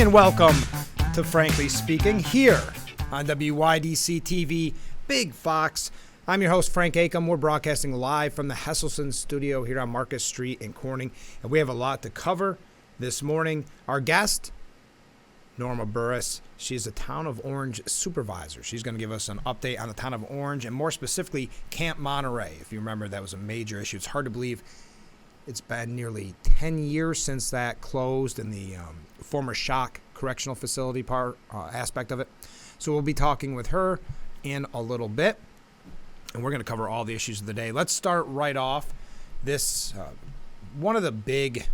and welcome to Frankly Speaking here on WYDC TV Big Fox. I'm your host, Frank Acom. We're broadcasting live from the Hesselson studio here on Marcus Street in Corning, and we have a lot to cover this morning. Our guest, Norma Burris, she's the Town of Orange supervisor. She's going to give us an update on the Town of Orange and more specifically Camp Monterey. If you remember, that was a major issue. It's hard to believe it's been nearly 10 years since that closed in the former Shock Correctional Facility aspect of it. So we'll be talking with her in a little bit, and we're going to cover all the issues of the day. Let's start right off. This one of the big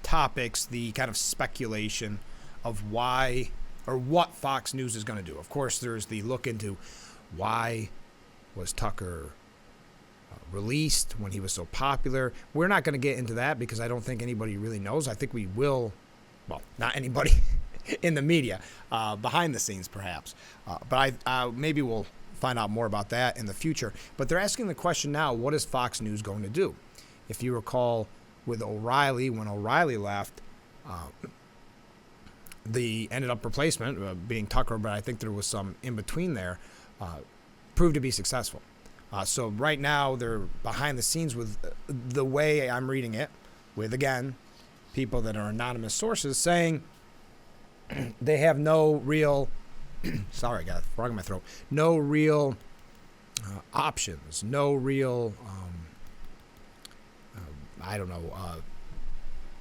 topics, the kind of speculation of why or what Fox News is going to do. Of course, there's the look into why was Tucker released when he was so popular. We're not going to get into that because I don't think anybody really knows. I think we will, well, not anybody in the media, behind the scenes perhaps. But maybe we'll find out more about that in the future. But they're asking the question now, what is Fox News going to do? If you recall with O'Reilly, when O'Reilly left, the ended up replacement being Tucker, but I think there was some in between there, proved to be successful. So right now they're behind the scenes with the way I'm reading it, with, again, people that are anonymous sources saying they have no real, sorry, I got a frog in my throat, no real options, no real,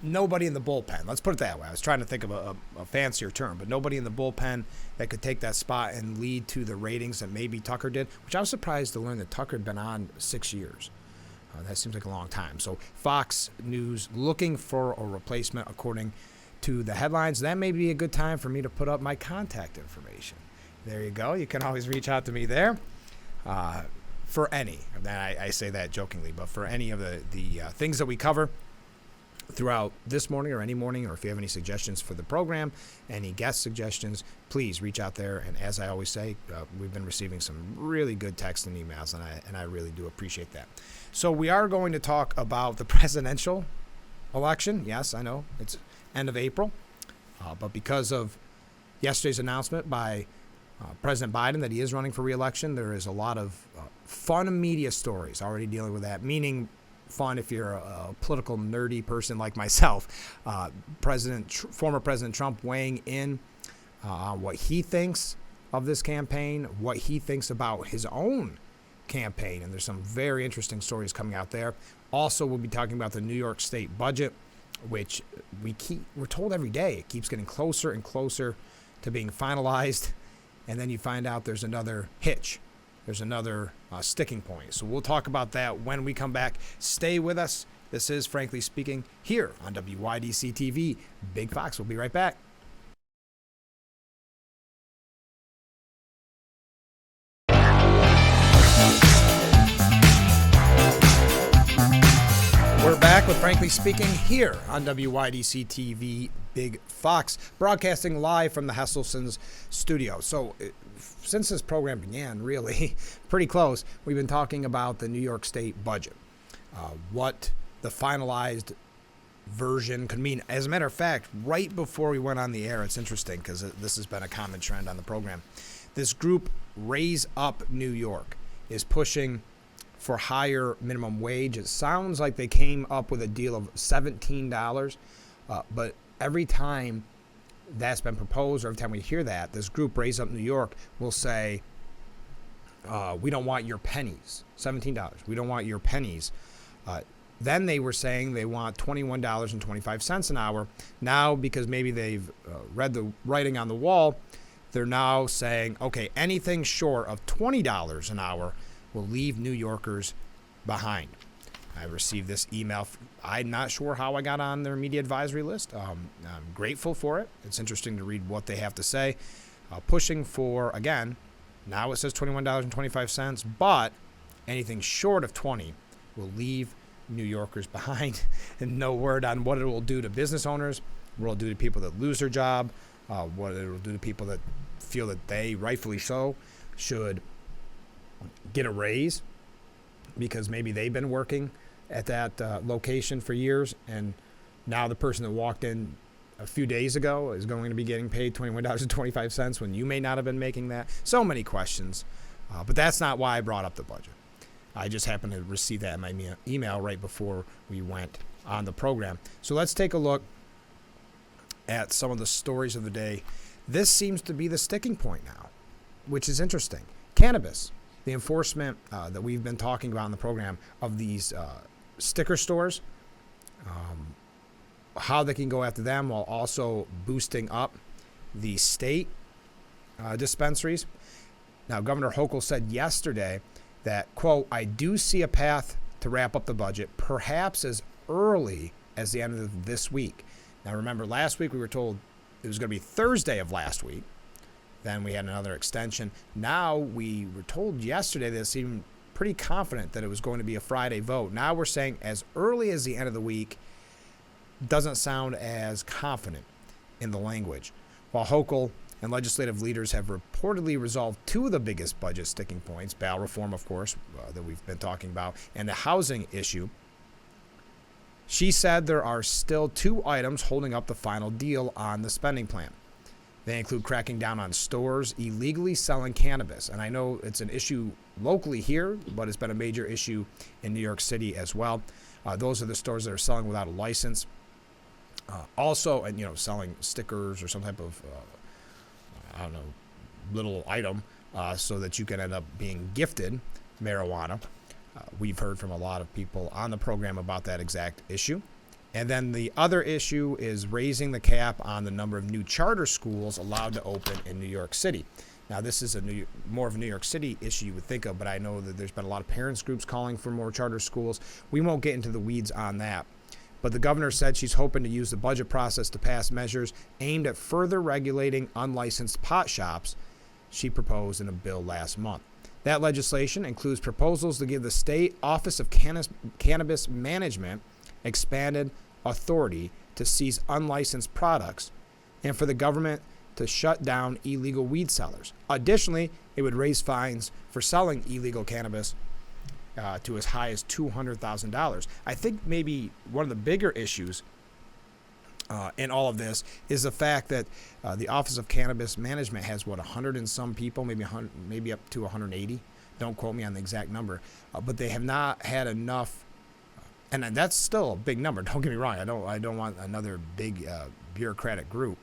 nobody in the bullpen. Let's put it that way. I was trying to think of a fancier term, but nobody in the bullpen that could take that spot and lead to the ratings that maybe Tucker did, which I was surprised to learn that Tucker had been on 6 years. That seems like a long time. So Fox News looking for a replacement according to the headlines. That may be a good time for me to put up my contact information. There you go. You can always reach out to me there for any. I say that jokingly, but for any of the things that we cover throughout this morning or any morning, or if you have any suggestions for the program, any guest suggestions, please reach out there. And as I always say, we've been receiving some really good texts and emails, and I really do appreciate that. So we are going to talk about the presidential election. Yes, I know it's end of April, but because of yesterday's announcement by President Biden that he is running for re-election, there is a lot of fun media stories already dealing with that, meaning fun if you're a political nerdy person like myself. Former President Trump weighing in on what he thinks of this campaign, what he thinks about his own campaign, and there's some very interesting stories coming out there. Also, we'll be talking about the New York State budget, which we're told every day it keeps getting closer and closer to being finalized, and then you find out there's another hitch. There's another sticking point. So we'll talk about that when we come back. Stay with us. This is Frankly Speaking here on WYDC TV. Big Fox. We'll be right back. We're back with Frankly Speaking here on WYDC TV Big Fox, broadcasting live from the Hesselson's studio. So since this program began, really pretty close, we've been talking about the New York State budget, what the finalized version could mean. As a matter of fact, right before we went on the air, it's interesting because this has been a common trend on the program. This group, Raise Up New York, is pushing for higher minimum wage. It sounds like they came up with a deal of $17, but every time that's been proposed, or every time we hear that, this group, Raise Up New York, will say, we don't want your pennies, $17. We don't want your pennies. Then they were saying they want $21.25 an hour. Now, because maybe they've read the writing on the wall, they're now saying, okay, anything short of $20 an hour will leave New Yorkers behind. I received this email. I'm not sure how I got on their media advisory list. I'm grateful for it. It's interesting to read what they have to say. Pushing for, again, now it says $21.25, but anything short of $20 will leave New Yorkers behind. And no word on what it will do to business owners, what it will do to people that lose their job, what it will do to people that feel that they, rightfully so, should get a raise because maybe they've been working at that location for years, and now the person that walked in a few days ago is going to be getting paid $21.25 when you may not have been making that. So many questions. But that's not why I brought up the budget. I just happened to receive that in my email right before we went on the program. So let's take a look at some of the stories of the day. This seems to be the sticking point now, which is interesting. Cannabis, the enforcement that we've been talking about in the program of these sticker stores, how they can go after them while also boosting up the state dispensaries. Now, Governor Hochul said yesterday that, quote, I do see a path to wrap up the budget, perhaps as early as the end of this week. Now, remember, last week we were told it was going to be Thursday of last week. Then we had another extension. Now we were told yesterday that it seemed pretty confident that it was going to be a Friday vote. Now we're saying as early as the end of the week. Doesn't sound as confident in the language. While Hochul and legislative leaders have reportedly resolved two of the biggest budget sticking points, bail reform, of course, that we've been talking about, and the housing issue, she said there are still two items holding up the final deal on the spending plan. They include cracking down on stores illegally selling cannabis. And I know it's an issue locally here, but it's been a major issue in New York City as well. Those are the stores that are selling without a license. Also, and selling stickers or some type of, little item so that you can end up being gifted marijuana. We've heard from a lot of people on the program about that exact issue. And then the other issue is raising the cap on the number of new charter schools allowed to open in New York City. Now, this is more of a New York City issue you would think of, but I know that there's been a lot of parents groups calling for more charter schools. We won't get into the weeds on that. But the governor said she's hoping to use the budget process to pass measures aimed at further regulating unlicensed pot shops she proposed in a bill last month. That legislation includes proposals to give the state Office of Cannabis Management expanded authority to seize unlicensed products and for the government to shut down illegal weed sellers. Additionally, it would raise fines for selling illegal cannabis to as high as $200,000. I think maybe one of the bigger issues in all of this is the fact that the Office of Cannabis Management has 100 and some people, maybe up to 180. Don't quote me on the exact number, but they have not had enough. And that's still a big number. Don't get me wrong. I don't want another big bureaucratic group,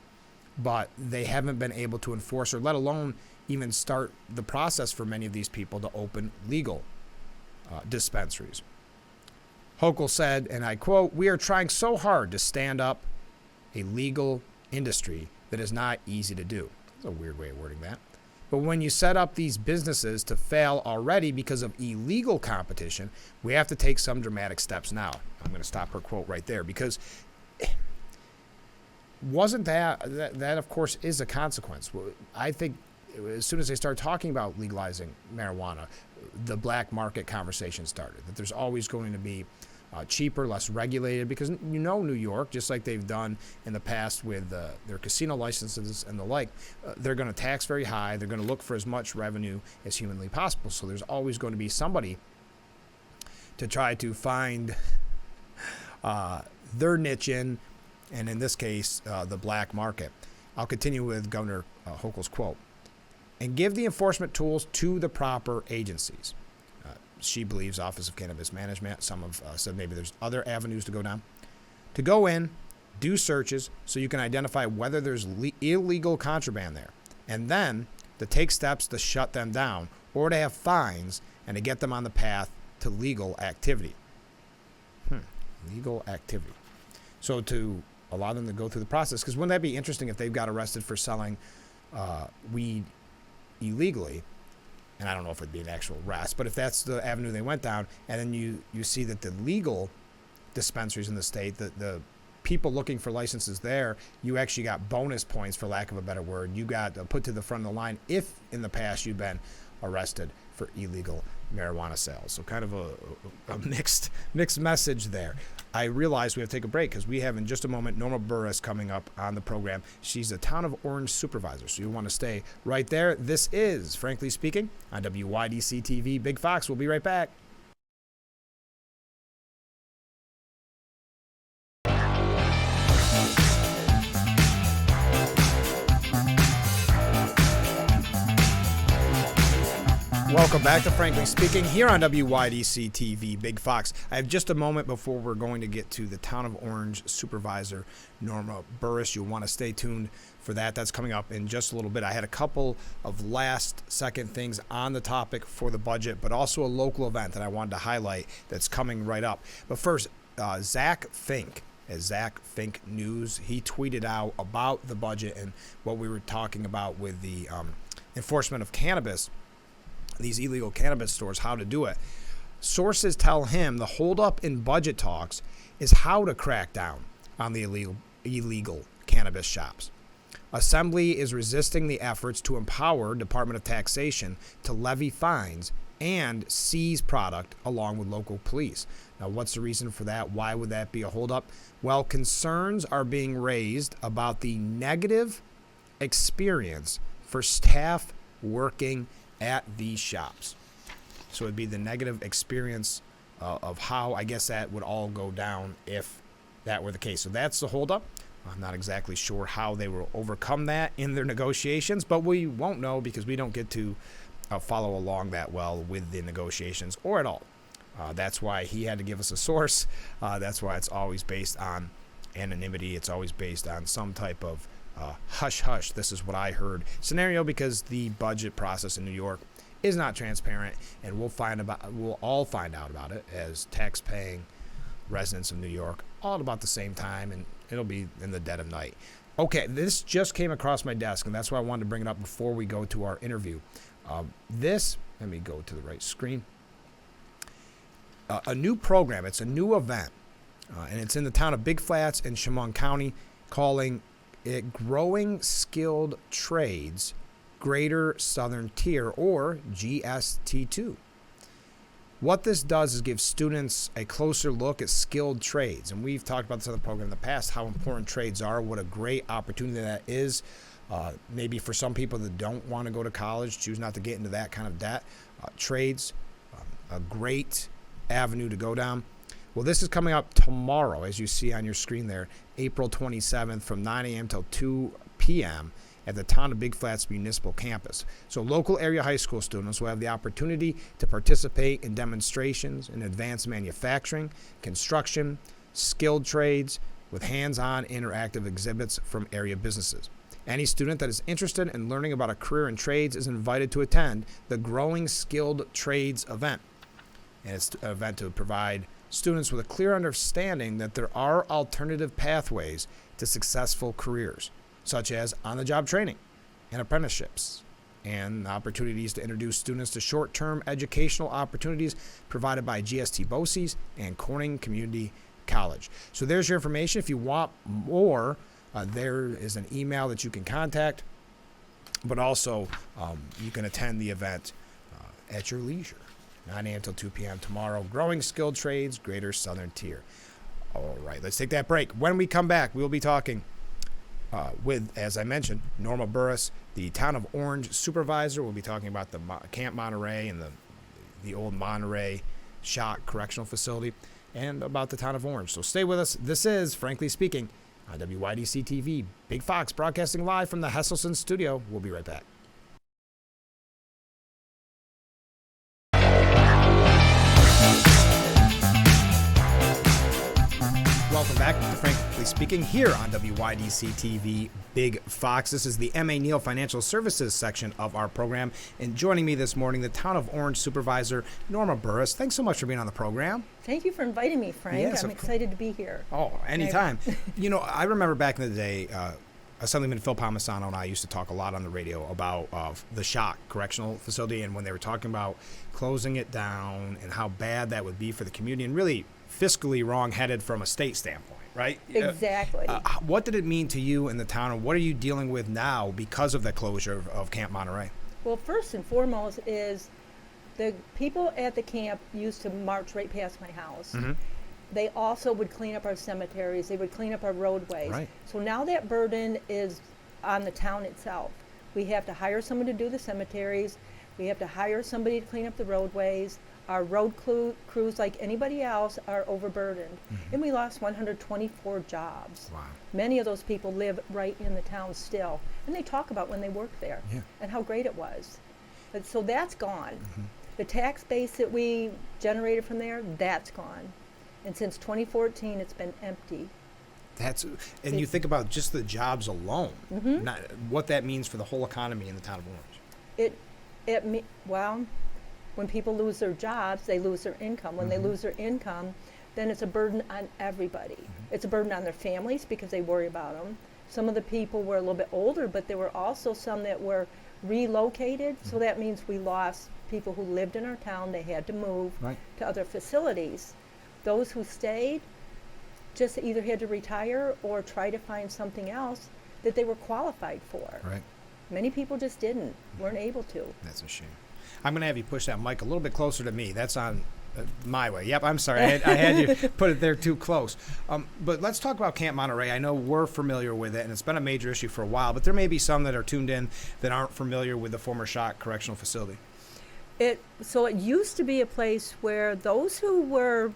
but they haven't been able to enforce or let alone even start the process for many of these people to open legal dispensaries. Hochul said, and I quote, "We are trying so hard to stand up a legal industry that is not easy to do." That's a weird way of wording that. But when you set up these businesses to fail already because of illegal competition, we have to take some dramatic steps now. I'm going to stop her quote right there because wasn't that of course is a consequence. I think as soon as they start talking about legalizing marijuana, the black market conversation started, that there's always going to be cheaper, less regulated, because New York, just like they've done in the past with their casino licenses and the like, they're going to tax very high. They're going to look for as much revenue as humanly possible. So there's always going to be somebody to try to find their niche in, and in this case, the black market. I'll continue with Governor Hochul's quote. And give the enforcement tools to the proper agencies. She believes Office of Cannabis Management. Some have said maybe there's other avenues to go down. To go in, do searches so you can identify whether there's illegal contraband there. And then to take steps to shut them down or to have fines and to get them on the path to legal activity. Legal activity. So to allow them to go through the process, because wouldn't that be interesting if they've got arrested for selling weed illegally? And I don't know if it'd be an actual arrest, but if that's the avenue they went down, and then you see that the legal dispensaries in the state, the people looking for licenses there, you actually got bonus points, for lack of a better word. You got put to the front of the line if in the past you've been arrested for illegal marijuana sales. So kind of a mixed message there. I realize we have to take a break because we have in just a moment Norma Burris coming up on the program. She's a Town of Orange supervisor, so you want to stay right there. This is Frankly Speaking on WYDC TV. Big Fox, we'll be right back. Welcome back to Frankly Speaking here on WYDC TV, Big Fox. I have just a moment before we're going to get to the Town of Orange Supervisor, Norma Burris. You'll want to stay tuned for that. That's coming up in just a little bit. I had a couple of last-second things on the topic for the budget, but also a local event that I wanted to highlight that's coming right up. But first, Zach Fink, at Zach Fink News, he tweeted out about the budget and what we were talking about with the enforcement of cannabis, these illegal cannabis stores, how to do it. Sources tell him the holdup in budget talks is how to crack down on the illegal cannabis shops. Assembly is resisting the efforts to empower Department of Taxation to levy fines and seize product along with local police. Now, what's the reason for that? Why would that be a holdup? Well, concerns are being raised about the negative experience for staff working at these shops. So it'd be the negative experience of how, I guess, that would all go down if that were the case. So that's the holdup. I'm not exactly sure how they will overcome that in their negotiations, but we won't know because we don't get to follow along that well with the negotiations or at all. That's why he had to give us a source. That's why it's always based on anonymity. It's always based on some type of hush hush, this is what I heard scenario, because the budget process in New York is not transparent, and we'll all find out about it as tax-paying residents of New York all at about the same time, and it'll be in the dead of night. Okay, this just came across my desk, and that's why I wanted to bring it up before we go to our interview. Let me go to the right screen. A new program, it's a new event, and it's in the town of Big Flats in Chemung County, calling it Growing Skilled Trades Greater Southern Tier, or GST2. What this does is give students a closer look at skilled trades. And we've talked about this on the program in the past, how important trades are, what a great opportunity that is. Maybe for some people that don't want to go to college, choose not to get into that kind of debt. Trades, a great avenue to go down. Well, this is coming up tomorrow, as you see on your screen there, April 27th from 9 a.m. till 2 p.m. at the Town of Big Flats Municipal Campus. So local area high school students will have the opportunity to participate in demonstrations in advanced manufacturing, construction, skilled trades, with hands-on interactive exhibits from area businesses. Any student that is interested in learning about a career in trades is invited to attend the Growing Skilled Trades event. And it's an event to provide students with a clear understanding that there are alternative pathways to successful careers, such as on-the-job training and apprenticeships, and opportunities to introduce students to short-term educational opportunities provided by GST BOCES and Corning Community College. So there's your information. If you want more, there is an email that you can contact, but also you can attend the event at your leisure. 9 a.m. till 2 p.m. tomorrow. Growing Skilled Trades, Greater Southern Tier. All right, let's take that break. When we come back, we'll be talking with, as I mentioned, Norma Burris, the Town of Orange Supervisor. We'll be talking about the Camp Monterey and the old Monterey Shock Correctional Facility, and about the Town of Orange. So stay with us. This is Frankly Speaking on WYDC TV. Big Fox broadcasting live from the Hesselson studio. We'll be right back. Welcome back to Frankly Speaking here on WYDC TV Big Fox. This is the M.A. Neal Financial Services section of our program. And joining me this morning, the Town of Orange Supervisor, Norma Burris. Thanks so much for being on the program. Thank you for inviting me, Frank. Yes, I'm excited to be here. Oh, anytime. You know, I remember back in the day, Assemblyman Phil Palmisano and I used to talk a lot on the radio about the Shock Correctional Facility, and when they were talking about closing it down and how bad that would be for the community, and really fiscally wrong-headed from a state standpoint, right? Exactly. What did it mean to you in the town, and what are you dealing with now because of the closure of Camp Monterey? Well, first and foremost is the people at the camp used to march right past my house. Mm-hmm. They also would clean up our cemeteries. They would clean up our roadways. Right. So now that burden is on the town itself. We have to hire someone to do the cemeteries. We have to hire somebody to clean up the roadways. Our road crews, like anybody else, are overburdened. Mm-hmm. And we lost 124 jobs. Wow. Many of those people live right in the town still. And they talk about when they worked there and how great it was. But so that's gone. Mm-hmm. The tax base that we generated from there, that's gone. And since 2014, it's been empty. And you think about just the jobs alone, not what that means for the whole economy in the town of Orange. Well, when people lose their jobs, they lose their income. When they lose their income, then it's a burden on everybody. It's a burden on their families because they worry about them. Some of the people were a little bit older, but there were also some that were relocated. So that means we lost people who lived in our town. They had to move Right. to other facilities. Those who stayed just either had to retire or try to find something else that they were qualified for. Right. Many people just weren't able to. That's a shame. I'm going to have you push that mic a little bit closer to me. That's on my way. Yep, I'm sorry. I had you put it there too close. But let's talk about Camp Monterey. I know we're familiar with it, and it's been a major issue for a while, but there may be some that are tuned in that aren't familiar with the former Shock Correctional Facility. So it used to be a place where those who were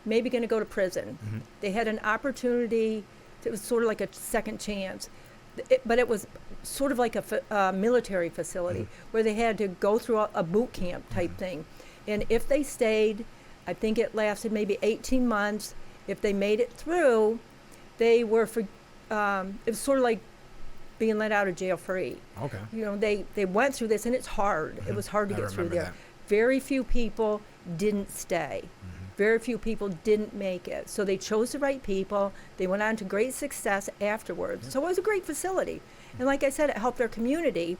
maybe going to go to prison, they had an opportunity. It was sort of like a second chance. But it was sort of like a military facility where they had to go through a boot camp type thing. And if they stayed, I think it lasted maybe 18 months. If they made it through, they were it was sort of like being let out of jail free. Okay. You know, they went through this, and it's hard. It was hard to I get through remember there. that. Very few people didn't stay. Very few people didn't make it. So they chose the right people. They went on to great success afterwards. So it was a great facility. And like I said, it helped their community.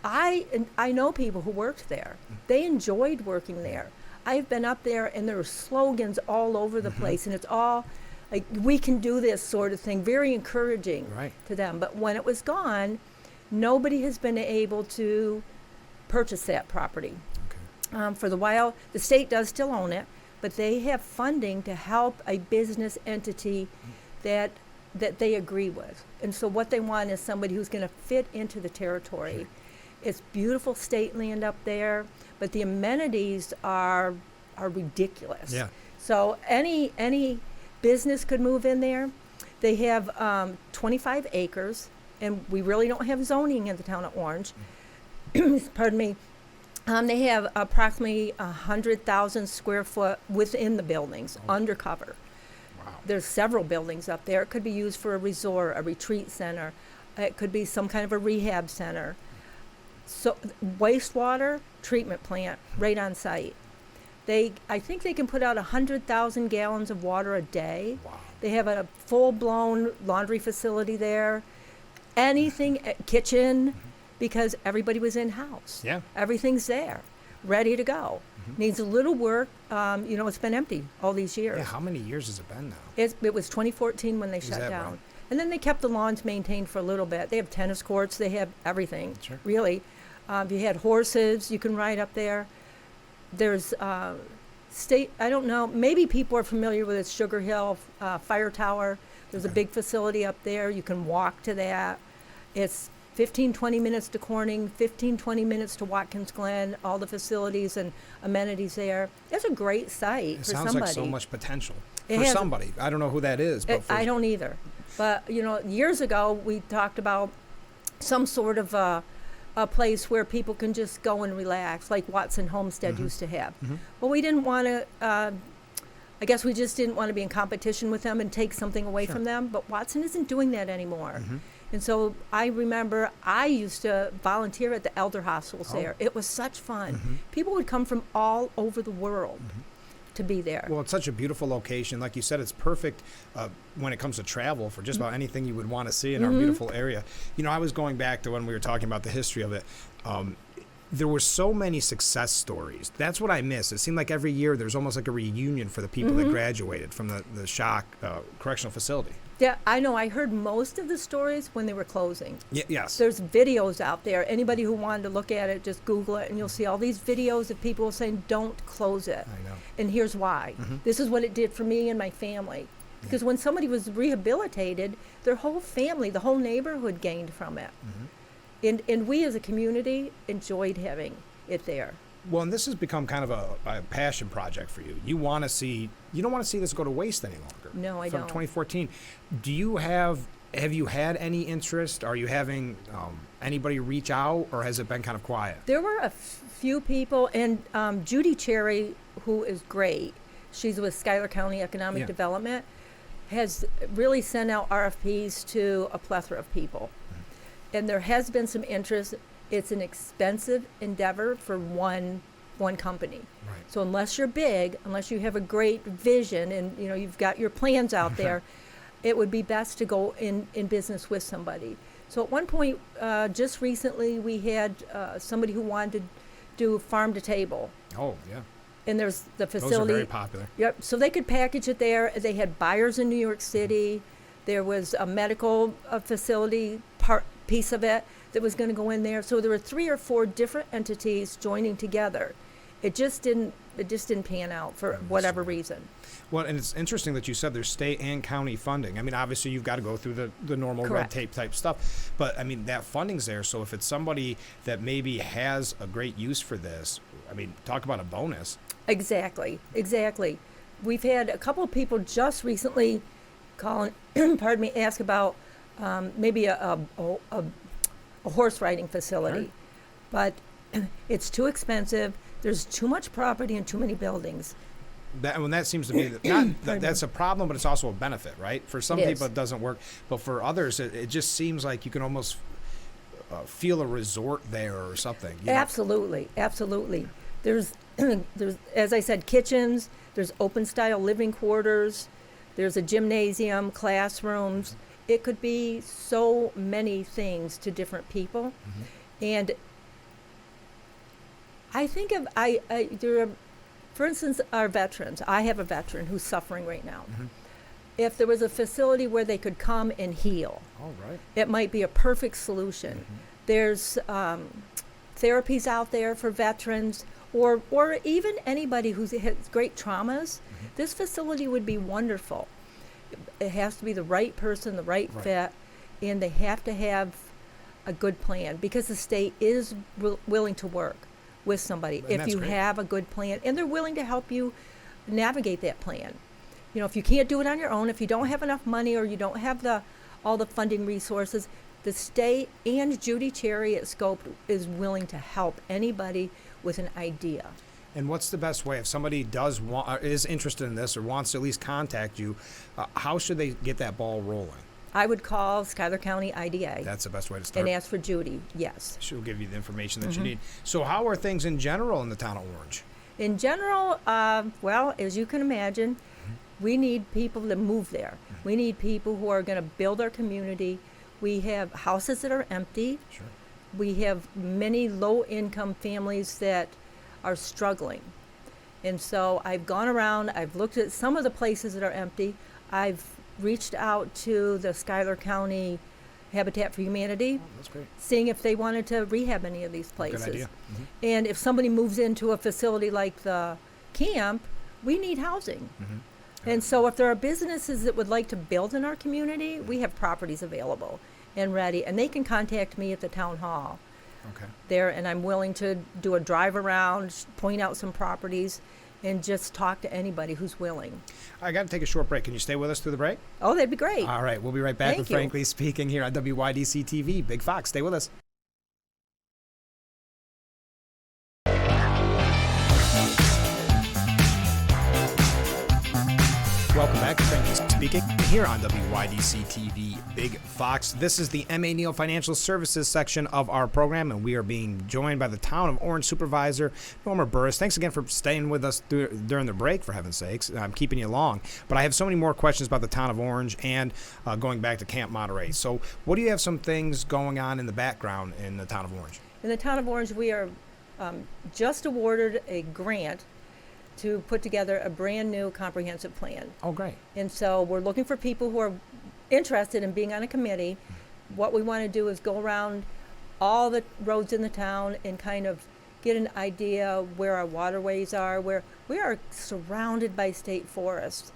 I know people who worked there. They enjoyed working there. I've been up there, and there are slogans all over the place, and it's all like, we can do this sort of thing, very encouraging Right. to them. But when it was gone, nobody has been able to purchase that property. Okay. For the while, the state does still own it, but they have funding to help a business entity that they agree with. And so what they want is somebody who's going to fit into the territory. It's beautiful state land up there, but the amenities are ridiculous. Yeah. So any business could move in there. They have 25 acres, and we really don't have zoning in the town of Orange. Pardon me. They have approximately 100,000 square foot within the buildings, undercover. Wow. There's several buildings up there. It could be used for a resort, a retreat center. It could be some kind of a rehab center. So wastewater treatment plant right on site. I think they can put out 100,000 gallons of water a day. Wow. They have a full-blown laundry facility there. Anything, kitchen, because everybody was in-house. Yeah. Everything's there, ready to go. Needs a little work. It's been empty all these years. Yeah, how many years has it been now? It was 2014 when they shut that down. right? And then they kept the lawns maintained for a little bit. They have tennis courts. They have everything, Sure. really. You had horses you can ride up there. There's I don't know, maybe people are familiar with it, Sugar Hill Fire Tower. There's a big facility up there. You can walk to that. It's 15, 20 minutes to Corning, 15, 20 minutes to Watkins Glen, all the facilities and amenities there. It's a great site It for sounds somebody. like so much potential It for has- somebody. I don't know who that is, but I don't either. But, years ago, we talked about some sort of a place where people can just go and relax, like Watson Homestead used to have. Well, we didn't want to, I guess we just didn't want to be in competition with them and take something away Sure. from them. But Watson isn't doing that anymore. And so I remember I used to volunteer at the elder hospitals there. It was such fun. People would come from all over the world to be there. Well, it's such a beautiful location. Like you said, it's perfect when it comes to travel for just about anything you would want to see in our beautiful area. I was going back to when we were talking about the history of it. There were so many success stories. That's what I miss. It seemed like every year there's almost like a reunion for the people that graduated from the Shock Correctional Facility. Yeah, I know. I heard most of the stories when they were closing. Yes. There's videos out there. Anybody who wanted to look at it, just Google it, and you'll see all these videos of people saying, don't close it. I know. And here's why. This is what it did for me and my family. Because when somebody was rehabilitated, their whole family, the whole neighborhood gained from it. And we as a community enjoyed having it there. Well, and this has become kind of a passion project for you. You don't want to see this go to waste any longer. No, I From don't. 2014, do you have Have you had any interest? Are you having anybody reach out, or has it been kind of quiet? There were a few people, and Judy Cherry, who is great, she's with Schuyler County Economic Yeah. Development, has really sent out RFPs to a plethora of people. And there has been some interest. It's an expensive endeavor for one company. Right. So unless you're big, unless you have a great vision and you've got your plans out there, it would be best to go in business with somebody. So at one point, just recently, we had somebody who wanted to do farm to table. Oh, yeah. And there's the Those facility. are very popular. Yep. So they could package it there. They had buyers in New York City. There was a medical facility piece of it that was going to go in there. So there were 3 or 4 different entities joining together. It just didn't pan out for whatever reason. Well, and it's interesting that you said there's state and county funding. I mean, obviously you've got to go through the normal red Correct. tape type stuff, but I mean that funding's there. So if it's somebody that maybe has a great use for this, I mean, talk about a bonus. Exactly. We've had a couple of people just recently call and ask about maybe a horse riding facility, Right. but it's too expensive. There's too much property and too many buildings. That seems to be that's a problem, but it's also a benefit, right? For some It people is. it doesn't work, but for others it just seems like you can almost feel a resort there or something. You know? Absolutely. There's as I said, kitchens. There's open style living quarters. There's a gymnasium, classrooms. It could be so many things to different people, and I think of there are, for instance, our veterans. I have a veteran who's suffering right now. If there was a facility where they could come and heal, All right. it might be a perfect solution. There's therapies out there for veterans or even anybody who's had great traumas. This facility would be wonderful. It has to be the right person, the right fit, and they have to have a good plan because the state is willing to work with somebody And if that's you great. have a good plan, and they're willing to help you navigate that plan. If you can't do it on your own, if you don't have enough money or you don't have all the funding resources, the state and Judy Cherry at Scope is willing to help anybody with an idea. And what's the best way if somebody is interested in this or wants to at least contact you? How should they get that ball rolling? I would call Schuyler County IDA That's the best way to start. and ask for Judy. Yes. She'll give you the information that you need. So how are things in general in the town of Orange? In general, well, as you can imagine, we need people to move there. We need people who are going to build our community. We have houses that are empty. Sure. We have many low-income families that are struggling. And so I've gone around, I've looked at some of the places that are empty. I've reached out to the Schuyler County Habitat for Humanity, That's great. seeing if they wanted to rehab any of these places. Good idea. And if somebody moves into a facility like the camp, we need housing. And so if there are businesses that would like to build in our community, we have properties available and ready, and they can contact me at the town hall Okay. there, and I'm willing to do a drive around, point out some properties, and just talk to anybody who's willing. I got to take a short break. Can you stay with us through the break? Oh, that'd be great. All right. We'll be right back Thank with you. Frankly Speaking here on WYDC TV. Big Fox. Stay with us. Welcome back to Frankly Speaking here on WYDC TV Big Fox. This is the M.A. Neal Financial Services section of our program, and we are being joined by the Town of Orange Supervisor, Norma Burris. Thanks again for staying with us during the break, for heaven's sakes. I'm keeping you long, but I have so many more questions about the Town of Orange and going back to Camp Monterey. So what do you have some things going on in the background in the Town of Orange? In the town of Orange, we are just awarded a grant to put together a brand new comprehensive plan. Oh, great. And so we're looking for people who are interested in being on a committee. What we want to do is go around all the roads in the town and kind of get an idea where our waterways are, where we are surrounded by state forests.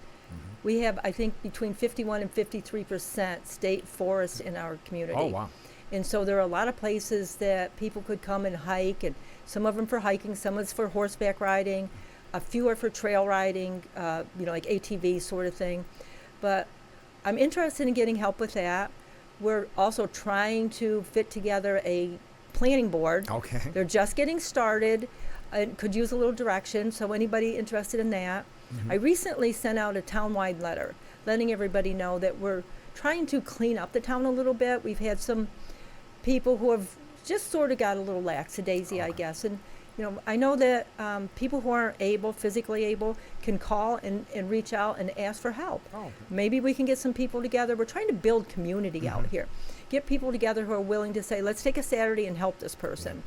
We have, I think, between 51 and 53% state forest in our community. Oh, wow. And so there are a lot of places that people could come and hike, and some of them for hiking, some is for horseback riding, a few are for trail riding, like ATV sort of thing. But I'm interested in getting help with that. We're also trying to fit together a planning board. Okay. They're just getting started and could use a little direction, so anybody interested in that. I recently sent out a townwide letter letting everybody know that we're trying to clean up the town a little bit. We've had some people who have just sort of got a little lackadaisy, I guess. And, I know that people who aren't physically able, can call and reach out and ask for help. Oh, okay. Maybe we can get some people together. We're trying to build community out here. Get people together who are willing to say, let's take a Saturday and help this person.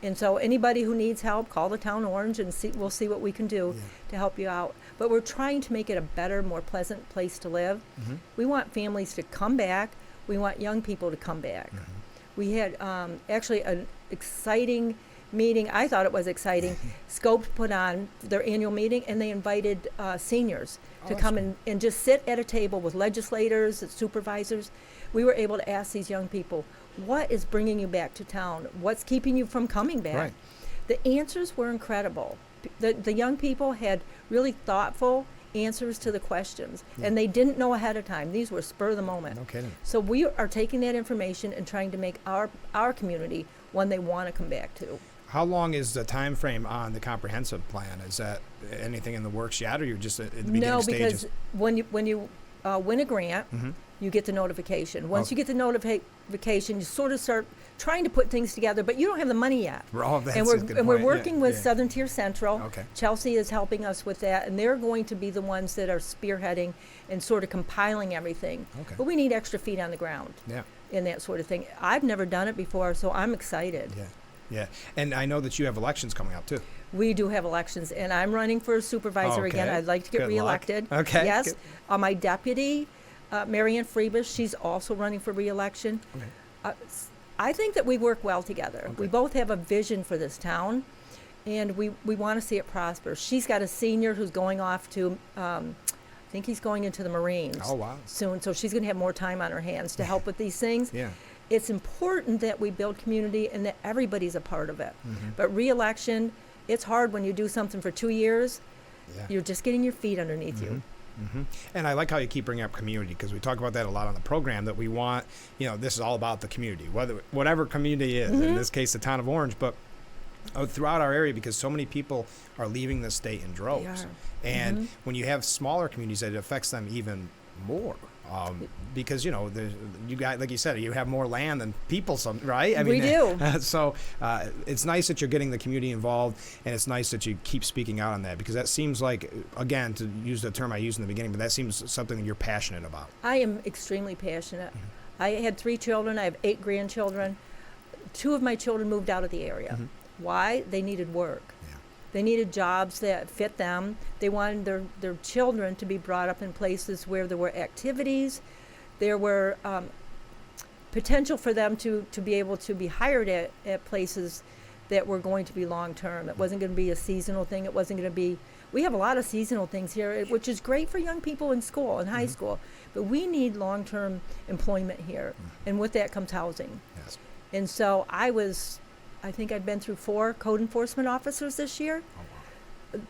And so anybody who needs help, call the Town Orange and we'll see what we can do to help you out. But we're trying to make it a better, more pleasant place to live. We want families to come back. We want young people to come back. We had actually an exciting meeting. I thought it was exciting. Scope put on their annual meeting, and they invited seniors to that's come cool. and just sit at a table with legislators and supervisors. We were able to ask these young people, what is bringing you back to town? What's keeping you from coming back? Right. The answers were incredible. The young people had really thoughtful answers to the questions, and they didn't know ahead of time. These were spur of the moment. No kidding. So we are taking that information and trying to make our community one they want to come back to. How long is the time frame on the comprehensive plan? Is that anything in the works yet, or you're just at the beginning No, stages? because when you win a grant, you get the notification. Once Okay. you get the notification, you sort of start trying to put things together, but you don't have the money yet. Oh, that's and a good we're point. working with Yeah. Southern Tier Central. Okay. Chelsea is helping us with that, and they're going to be the ones that are spearheading and sort of compiling everything. Okay. But we need extra feet on the ground Yeah. in that sort of thing. I've never done it before, so I'm excited. Yeah. Yeah. And I know that you have elections coming up too. We do have elections, and I'm running for supervisor again. Okay. I'd like to get Good luck. reelected. Okay. Yes. Good. My deputy, Marianne Freebush, she's also running for reelection. Okay. I think that we work well together. Okay. We both have a vision for this town, and we want to see it prosper. She's got a senior who's going off to, I think he's going into the Marines Oh, wow. soon, so she's going to have more time on her hands to help with these things. Yeah. It's important that we build community and that everybody's a part of it. Mm-hmm. But reelection, it's hard when you do something for 2 years. Yeah. You're just getting your feet underneath you. Mm-hmm. And I like how you keep bringing up community, because we talk about that a lot on the program, that we want, this is all about the community, whatever community is, in this case, the town of Orange, but throughout our area, because so many people are leaving the state in droves. are. And when you have smaller communities, it affects them even more. Because you got, like you said, you have more land than people. Right? I We do. So it's nice that you're getting the community involved, and it's nice that you keep speaking out on that, because that seems like, again, to use the term I used in the beginning, but that seems something that you're passionate about. I am extremely passionate. I had 3 children. I have 8 grandchildren. 2 of my children moved out of the area. Why? They needed work. Yeah. They needed jobs that fit them. They wanted their children to be brought up in places where there were activities. There were potential for them to be able to be hired at places that were going to be long-term. It wasn't going to be a seasonal thing. It wasn't going to be... We have a lot of seasonal things here, which is great for young people in school, in high school. But we need long-term employment here. And with that comes housing. Yes. And so I think I've been through 4 code enforcement officers this year. Oh, wow.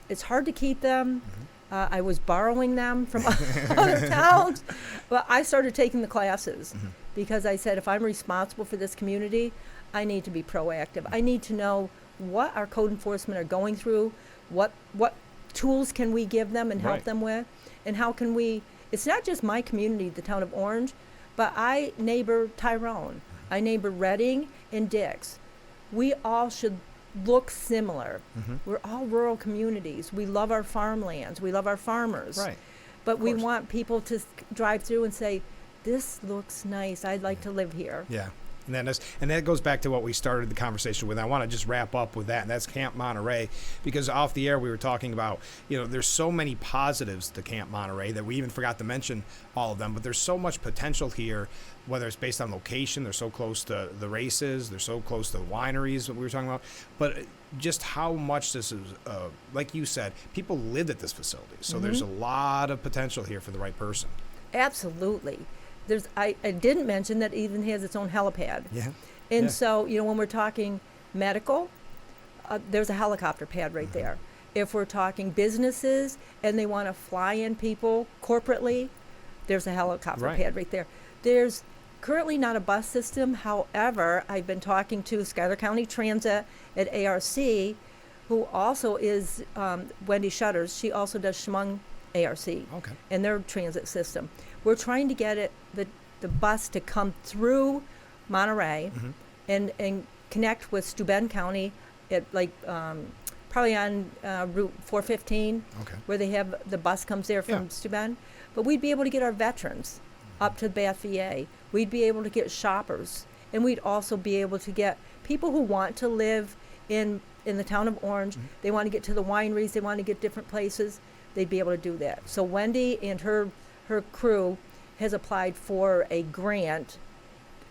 It's hard to keep them. I was borrowing them from other towns. But I started taking the classes because I said, if I'm responsible for this community, I need to be proactive. I need to know what our code enforcement are going through, what tools can we give them and help Right. them with, and how can we... It's not just my community, the town of Orange, but I neighbor Tyrone. I neighbor Reading and Dix. We all should look similar. We're all rural communities. We love our farmlands. We love our farmers. Right. But we course. want people to drive through and say, this looks nice. I'd like to live here. Yeah. And that goes back to what we started the conversation with. I want to just wrap up with that, and that's Camp Monterey, because off the air we were talking about, there's so many positives to Camp Monterey that we even forgot to mention all of them, but there's so much potential here, whether it's based on location, they're so close to the races, they're so close to the wineries that we were talking about, but just how much this is, like you said, people lived at this facility, so there's a lot of potential here for the right person. Absolutely. I didn't mention that it even has its own helipad. Yeah. And Yeah. so, when we're talking medical, there's a helicopter pad right there. If we're talking businesses and they want to fly in people corporately, there's a helicopter Right. pad right there. There's currently not a bus system. However, I've been talking to Schuyler County Transit at ARC, who also is Wendy Shutters. She also does Chemung ARC Okay. and their transit system. We're trying to get the bus to come through Monterey and connect with Steuben County at probably on Route 415, Okay. where they have the bus comes there from Yeah. Steuben. But we'd be able to get our veterans up to Bath VA. We'd be able to get shoppers, and we'd also be able to get people who want to live in the town of Orange. They want to get to the wineries. They want to get different places. They'd be able to do that. So Wendy and her crew has applied for a grant,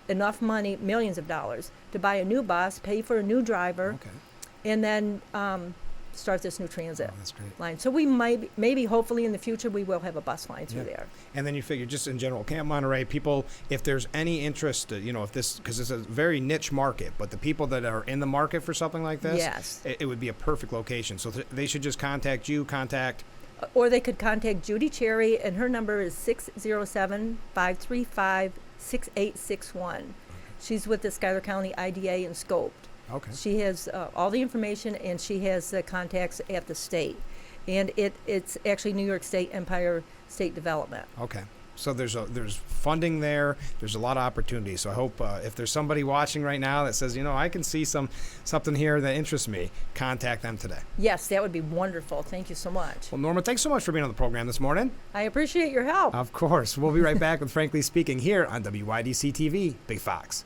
enough money, millions of dollars, to buy a new bus, pay for a new driver, Okay. and then start this new transit Oh, that's great. line. So we maybe, hopefully in the future, we will have a bus line through Yeah. there. And then you figure, just in general, Camp Monterey, people, if there's any interest, if this, because it's a very niche market, but the people that are in the market for something like this, Yes. it would be a perfect location. So they should just contact you, Or they could contact Judy Cherry, and her number is 607-535-6861. She's with the Schuyler County IDA and Scoped. Okay. She has all the information, and she has contacts at the state. And it's actually New York State Empire State Development. Okay. So there's funding there. There's a lot of opportunities. So I hope if there's somebody watching right now that says, I can see something here that interests me, contact them today. Yes, that would be wonderful. Thank you so much. Well, Norma, thanks so much for being on the program this morning. I appreciate your help. Of course. We'll be right back with Frankly Speaking here on WYDC TV, Big Fox.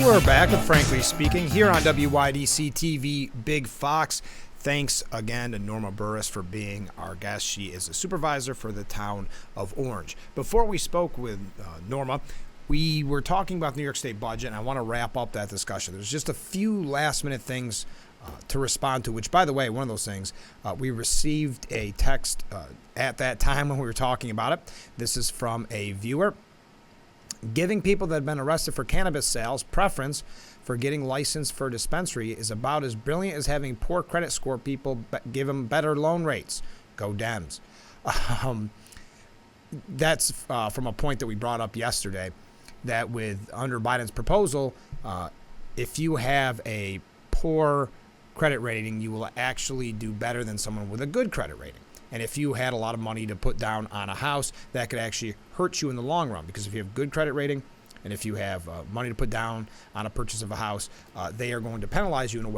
We're back with Frankly Speaking here on WYDC TV, Big Fox. Thanks again to Norma Burris for being our guest. She is a supervisor for the town of Orange. Before we spoke with Norma, we were talking about the New York State budget, and I want to wrap up that discussion. There's just a few last-minute things to respond to, which, by the way, one of those things, we received a text at that time when we were talking about it. This is from a viewer. Giving people that have been arrested for cannabis sales preference for getting licensed for a dispensary is about as brilliant as having poor credit score people give them better loan rates. Go Dems. That's from a point that we brought up yesterday, that under Biden's proposal, if you have a poor credit rating, you will actually do better than someone with a good credit rating. And if you had a lot of money to put down on a house, that could actually hurt you in the long run, because if you have good credit rating and if you have money to put down on a purchase of a house, they are going to penalize you to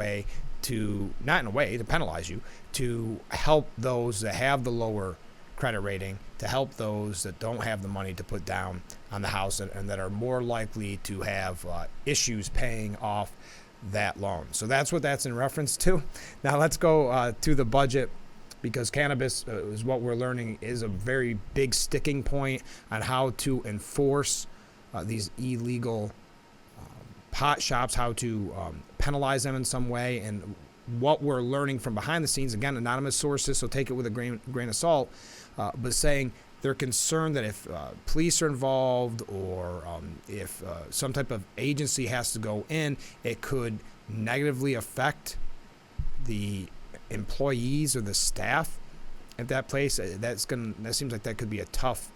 penalize you to help those that have the lower credit rating, to help those that don't have the money to put down on the house and that are more likely to have issues paying off that loan. So that's what that's in reference to. Now let's go to the budget, because cannabis is what we're learning is a very big sticking point on how to enforce these illegal pot shops, how to penalize them in some way. And what we're learning from behind the scenes, again, anonymous sources, so take it with a grain of salt, but saying they're concerned that if police are involved or if some type of agency has to go in, it could negatively affect the employees or the staff at that place. That seems like that could be a tough.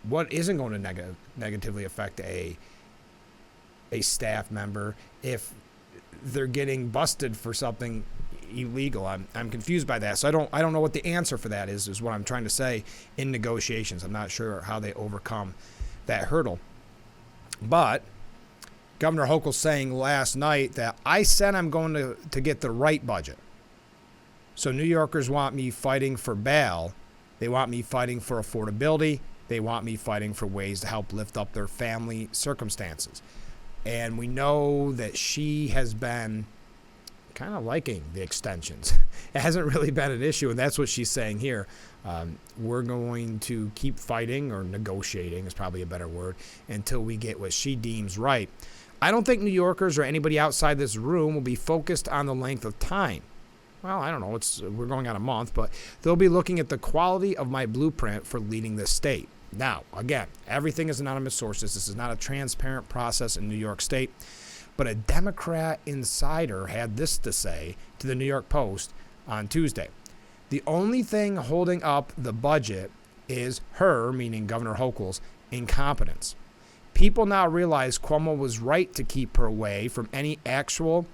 What isn't going to negatively affect a staff member if they're getting busted for something illegal? I'm confused by that. So I don't know what the answer for that is what I'm trying to say in negotiations. I'm not sure how they overcome that hurdle. But Governor Hochul saying last night that I said I'm going to get the right budget. So New Yorkers want me fighting for bail. They want me fighting for affordability. They want me fighting for ways to help lift up their family circumstances. And we know that she has been kind of liking the extensions. It hasn't really been an issue, and that's what she's saying here. We're going to keep fighting, or negotiating is probably a better word, until we get what she deems right. I don't think New Yorkers or anybody outside this room will be focused on the length of time. Well, I don't know. We're going on a month, but they'll be looking at the quality of my blueprint for leading this state. Now, again, everything is anonymous sources. This is not a transparent process in New York State. But a Democrat insider had this to say to the New York Post on Tuesday. The only thing holding up the budget is her, meaning Governor Hochul's, incompetence. People now realize Cuomo was right to keep her away from any actual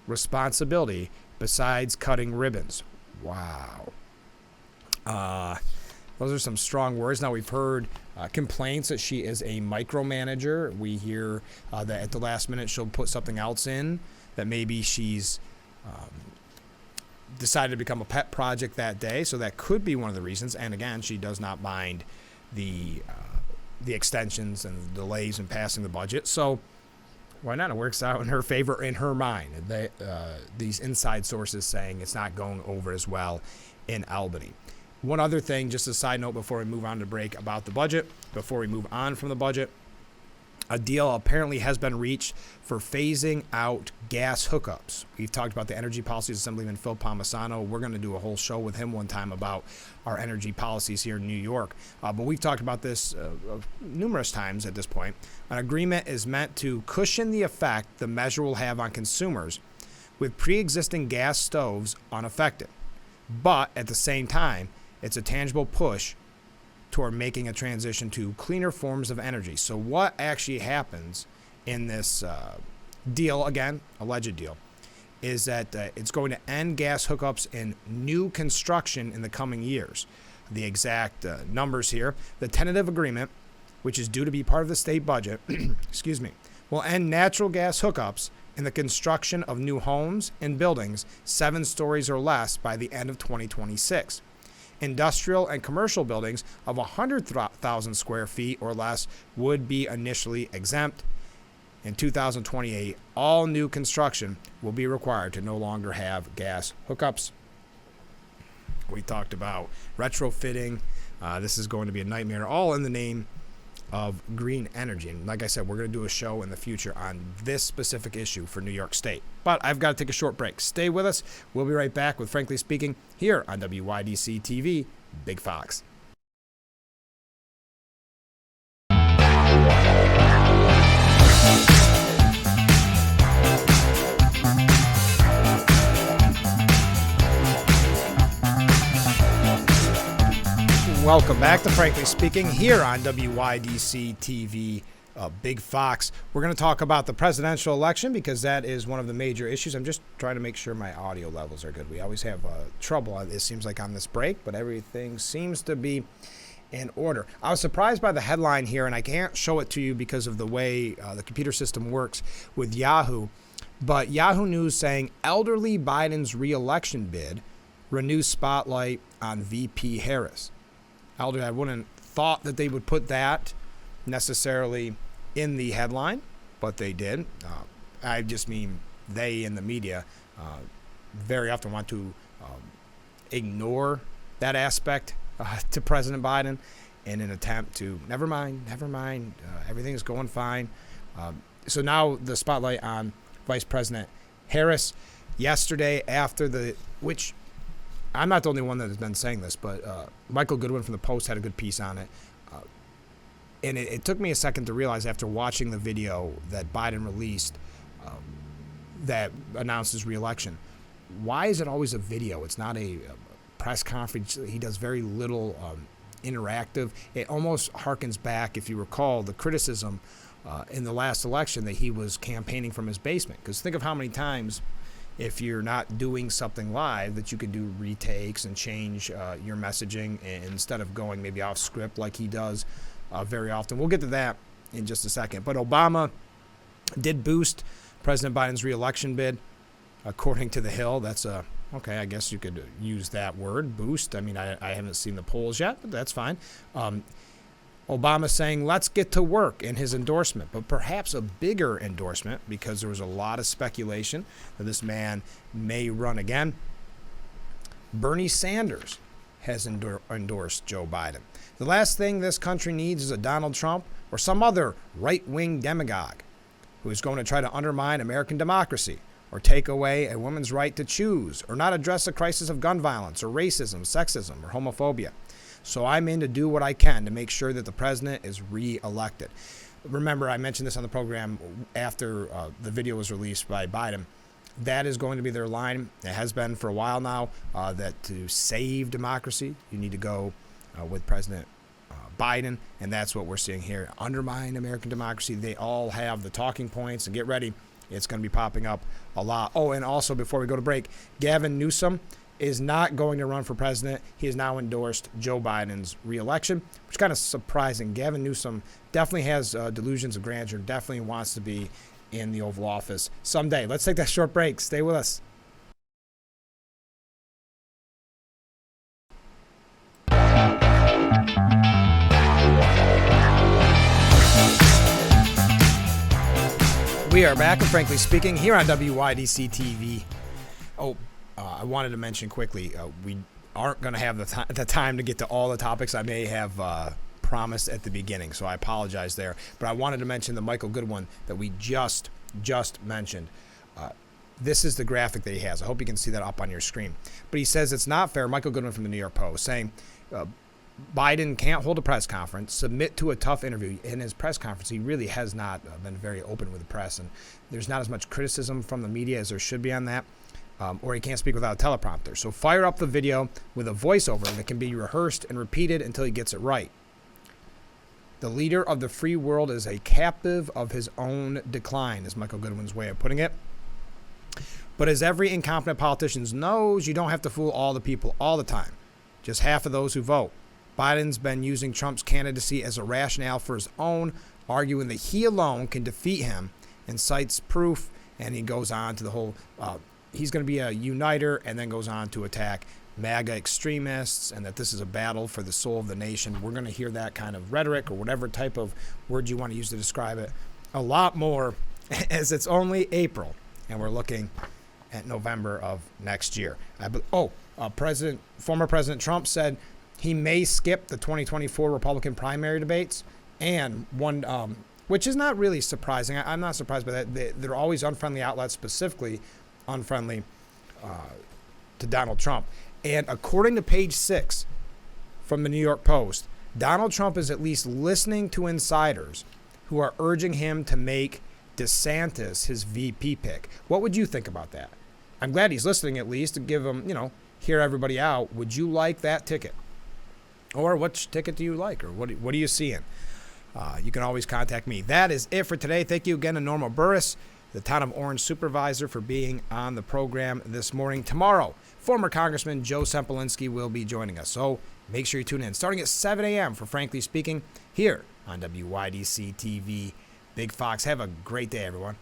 responsibility besides cutting ribbons. Wow. Those are some strong words. Now, we've heard complaints that she is a micromanager. We hear that at the last minute she'll put something else in, that maybe she's decided to become a pet project that day. So that could be one of the reasons. And again, she does not mind the extensions and the delays in passing the budget. So why not? It works out in her favor, in her mind. These inside sources saying it's not going over as well in Albany. One other thing, just a side note before we move on to break about the budget, before we move on from the budget, a deal apparently has been reached for phasing out gas hookups. We've talked about the Energy Policies Assemblyman Phil Palmisano. We're going to do a whole show with him one time about our energy policies here in New York. But we've talked about this numerous times at this point. An agreement is meant to cushion the effect the measure will have on consumers with pre-existing gas stoves unaffected. But at the same time, it's a tangible push toward making a transition to cleaner forms of energy. So what actually happens in this deal, again, alleged deal, is that it's going to end gas hookups in new construction in the coming years. The exact numbers here, the tentative agreement, which is due to be part of the state budget, excuse me, will end natural gas hookups in the construction of new homes and buildings 7 stories or less by the end of 2026. Industrial and commercial buildings of 100,000 square feet or less would be initially exempt. In 2028, all new construction will be required to no longer have gas hookups. We talked about retrofitting. This is going to be a nightmare, all in the name of green energy. And like I said, we're going to do a show in the future on this specific issue for New York State. But I've got to take a short break. Stay with us. We'll be right back with Frankly Speaking here on WYDC TV, Big Fox. Welcome back to Frankly Speaking here on WYDC TV, Big Fox. We're going to talk about the presidential election because that is one of the major issues. I'm just trying to make sure my audio levels are good. We always have trouble, it seems like, on this break, but everything seems to be in order. I was surprised by the headline here, and I can't show it to you because of the way the computer system works with Yahoo, but Yahoo News saying elderly Biden's re-election bid renews spotlight on VP Harris. I wouldn't thought that they would put that necessarily in the headline, but they did. I just mean they in the media very often want to ignore that aspect to President Biden in an attempt to, never mind, everything is going fine. So now the spotlight on Vice President Harris. Yesterday after which I'm not the only one that has been saying this, but Michael Goodwin from the Post had a good piece on it. And it took me a second to realize after watching the video that Biden released that announced his reelection, why is it always a video? It's not a press conference. He does very little interactive. It almost harkens back, if you recall, the criticism in the last election that he was campaigning from his basement. Because think of how many times, if you're not doing something live, that you could do retakes and change your messaging instead of going maybe off script like he does very often. We'll get to that in just a second. But Obama did boost President Biden's reelection bid, according to The Hill. That's okay, I guess you could use that word, boost. I mean, I haven't seen the polls yet, but that's fine. Obama saying, let's get to work in his endorsement, but perhaps a bigger endorsement because there was a lot of speculation that this man may run again. Bernie Sanders has endorsed Joe Biden. The last thing this country needs is a Donald Trump or some other right-wing demagogue who is going to try to undermine American democracy or take away a woman's right to choose or not address the crisis of gun violence or racism, sexism, or homophobia. So I'm in to do what I can to make sure that the president is reelected. Remember, I mentioned this on the program after the video was released by Biden. That is going to be their line. It has been for a while now, that to save democracy, you need to go with President Biden, and that's what we're seeing here. Undermine American democracy. They all have the talking points, and get ready. It's going to be popping up a lot. Oh, and also before we go to break, Gavin Newsom is not going to run for president. He has now endorsed Joe Biden's reelection, which is kind of surprising. Gavin Newsom definitely has delusions of grandeur, definitely wants to be in the Oval Office someday. Let's take that short break. Stay with us. We are back, and frankly speaking, here on WYDC TV. I wanted to mention quickly, we aren't going to have the time to get to all the topics I may have promised at the beginning, so I apologize there. But I wanted to mention the Michael Goodwin that we just mentioned. This is the graphic that he has. I hope you can see that up on your screen. But he says it's not fair. Michael Goodwin from the New York Post saying Biden can't hold a press conference, submit to a tough interview. In his press conference, he really has not been very open with the press, and there's not as much criticism from the media as there should be on that. Or he can't speak without a teleprompter. So fire up the video with a voiceover that can be rehearsed and repeated until he gets it right. The leader of the free world is a captive of his own decline, is Michael Goodwin's way of putting it. But as every incompetent politician knows, you don't have to fool all the people all the time. Just half of those who vote. Biden's been using Trump's candidacy as a rationale for his own, arguing that he alone can defeat him, and cites proof, and he goes on to the whole, he's going to be a uniter, and then goes on to attack MAGA extremists, and that this is a battle for the soul of the nation. We're going to hear that kind of rhetoric, or whatever type of word you want to use to describe it, a lot more, as it's only April, and we're looking at November of next year. Former President Trump said he may skip the 2024 Republican primary debates, and one, which is not really surprising. I'm not surprised by that. They're always unfriendly outlets, specifically unfriendly to Donald Trump. And according to page 6 from the New York Post, Donald Trump is at least listening to insiders who are urging him to make DeSantis his VP pick. What would you think about that? I'm glad he's listening, at least, to give him, hear everybody out. Would you like that ticket? Or which ticket do you like? Or what are you seeing? You can always contact me. That is it for today. Thank you again to Norma Burris, the Town of Orange supervisor, for being on the program this morning. Tomorrow, former Congressman Joe Sempolinski will be joining us. So make sure you tune in, starting at 7 a.m. for Frankly Speaking, here on WYDC TV. Big Fox. Have a great day, everyone.